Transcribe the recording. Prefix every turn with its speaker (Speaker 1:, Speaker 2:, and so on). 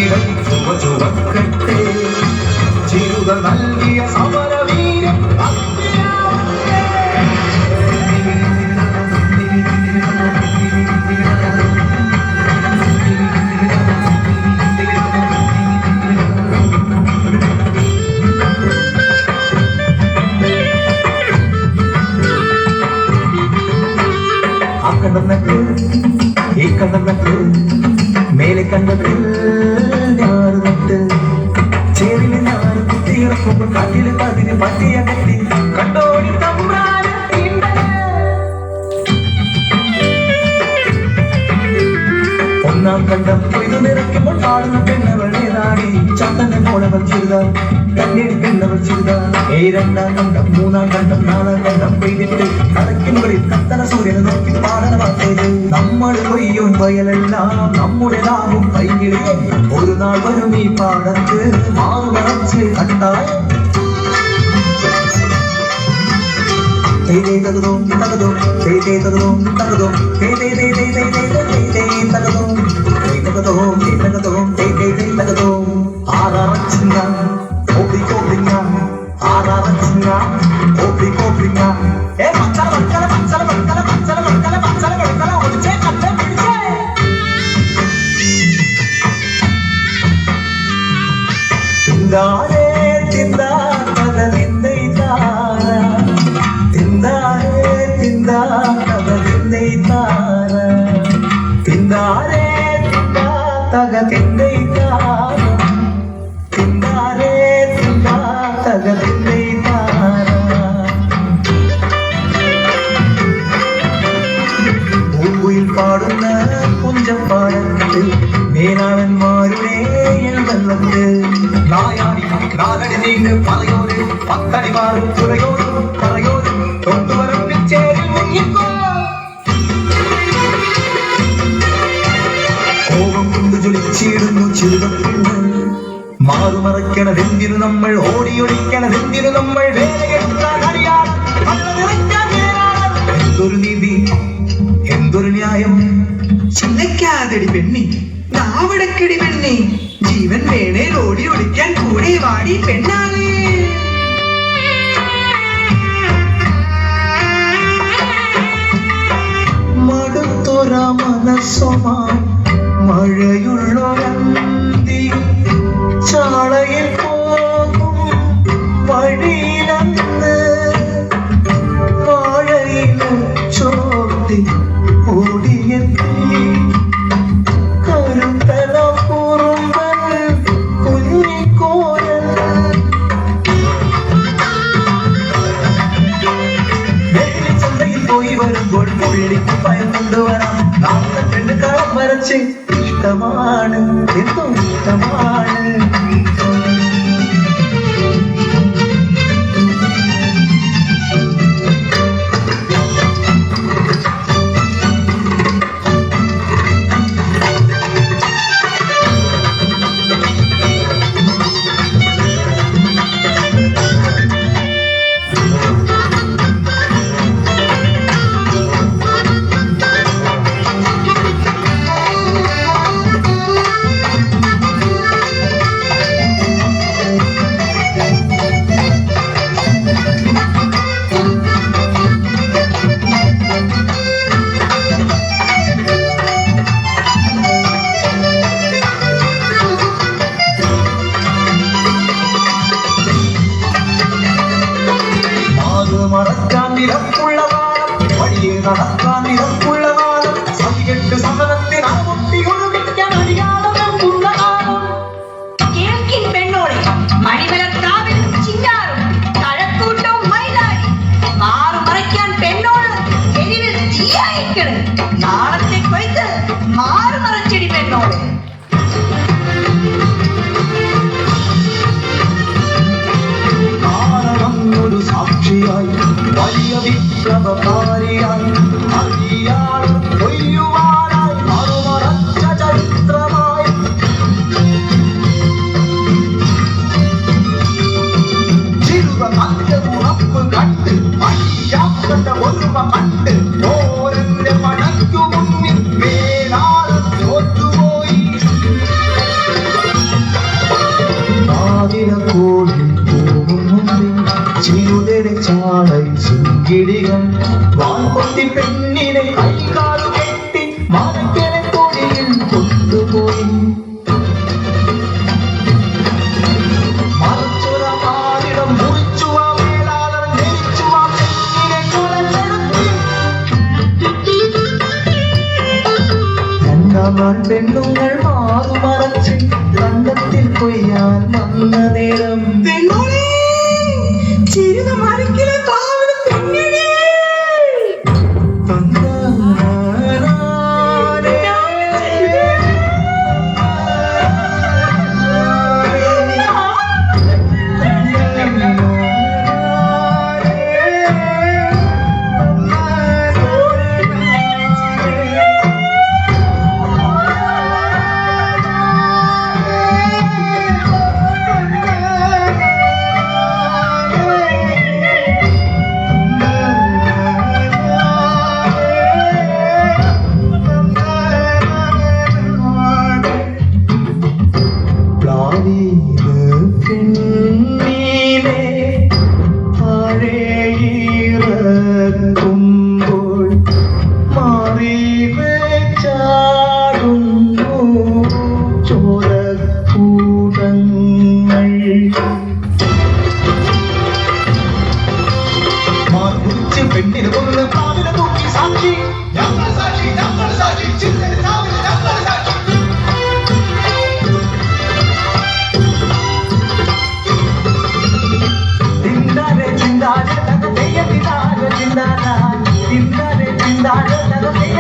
Speaker 1: ചിരികൾ ചുവക്കട്ടെ ചിരുകൾ നൽകിയ സമരവീരം ഈ കണ്ണനക്ക് മേലെ കണ്ടത് ഞാറുനട്ട് ചേരില് ഞാറ് കുത്തിയിറക്കുമ്പോൾ കാറ്റില് പതിന് പറ്റിയ കത്തി കണ്ടോടി ഒന്നാം കണ്ടം കൊയ്തു നിറയ്ക്കുമ്പോൾ പാടുന്ന പെണ്ണവളേതാടി ചത്തന്റെ മോളവൾ ചുരിതാർ കണ്ണെടുക്കുന്നവൾ ചുരിതാർ രണ്ടാം കണ്ടം മൂന്നാം കണ്ടം നാലാം കണ്ടം കൊയ്തിട്ട് കടക്കിൻകളിൽ കത്തന സൂര്യനെ നോക്കി പാടന വാർത്തത് നമ്മൾ കൊയ്യോൻ വയലെല്ലാം നമ്മുടേതാകും കൈകിളി ഒരു നാൾ വരും ഈ പാടത്ത് മാറുമറച്ച് കണ്ടാൽ പാടുന്ന കുഞ്ചപ്പാടത്ത് മേലാളന്മാരുടെ എഴുതല്ലത്ത് നായാടി നാലടി നീണ്ട് പറയോര് പത്തടിമാറും ചുരയോരും പറയോരും തൊട്ടുവരമ്പിൽ ചേരിൽ മുങ്ങിക്കോ കോപം കൊണ്ട് ജ്വലിച്ചിടുന്നു ചിറുതപ്പെണ്ണ് മാറുമറയ്ക്കണതെന്തിനു നമ്മൾ ഓടിയൊളിക്കണതെന്തിനു നമ്മൾ വേലയെടുക്കാൻ അറിയാൻ എന്തൊരു നീതി എന്തൊരു ന്യായം
Speaker 2: ചില്ലക്കാതടി പെണ്ണി നാവടക്കടി പെണ്ണി ജീവൻ വേണേൽ ഓടി ഒളിക്കാൻ കൂടെ വാടി പെണ്ണാളേ
Speaker 1: മടുത്തൊര മനസ്സുമാ മഴയുള്ളൊരന്തി ചാളയിൽ പോകും വഴിയിലന്ന് വാഴയിലും ചോട്ടി ഓടിയെത്തി കരുത്തല കുറുമ്പൻ കുഞ്ഞിക്കോരൻ ചന്തയിൽ പോയി വരുമ്പോൾ പുള്ളിക്ക് ഭയം കൊണ്ടുവരാം നാളെ പെണ്ണ് കളം വരച്ച് ഇഷ്ടമാണ് എന്തോ ഇഷ്ടമാണ് മറക്കാൻ നിരപ്പുള്ള വാനം വഴിയിൽ നടക്കാൻ നിരപ്പുള്ള വാനം സതികെട്ട് സമരത്തിന് അമുട്ടി ഒഴുകിക്കാൻ അടിയാളമുള്ള കാലം
Speaker 3: കേൾക്കിൻ പെണ്ണോളെ മണിമലക്കാവിൽ ചിന്നാറും കഴക്കൂട്ടവും മൈലാടി മാറു മറയ്ക്കാൻ പെണ്ണോട് എരിവിൽ തീയായിക്കണ് നാളത്തെ കൊയ്ത്ത് മാറു മറച്ചടി പെണ്ണോട്
Speaker 1: ഒരു സാക്ഷിയായി വലിയ വിപ്ലവകാരിയായി അറിയാളും കൊയ്യുവാനായി മറുമറച്ച ചരിത്രമായി ചിരുവ കണ്ട ഉറപ്പ് കണ്ട് അടിയാക്കണ്ട ഒരുമ കണ്ട് ഓരന്റെ പടയ്ക്കു മുന്നിൽ വേലാളും തോറ്റുപോയി ആമാൻ പെണ്ണുങ്ങൾ മാറുമറച്ച് കണ്ടത്തിൽ കൊയ്യാൻ വന്ന നേരം
Speaker 2: പെണ്ണോളെ ചിരിത മരക്കിലെ കാവലും പെണ്ണിനെ
Speaker 1: പെണ്ണിന് കൊന്ന് പാവിനെ നോക്കി സാക്ഷി ഞങ്ങൾ സാക്ഷി ഞങ്ങൾ സാക്ഷി ചിന്തന് സാവിന് ഞങ്ങൾ സാക്ഷി തിന്താരെ ചിന്താരെ തക തെയ്യ തിന്താരെ ചിന്താര തിന്താരെ ചിന്താരെ തക തെയ്യ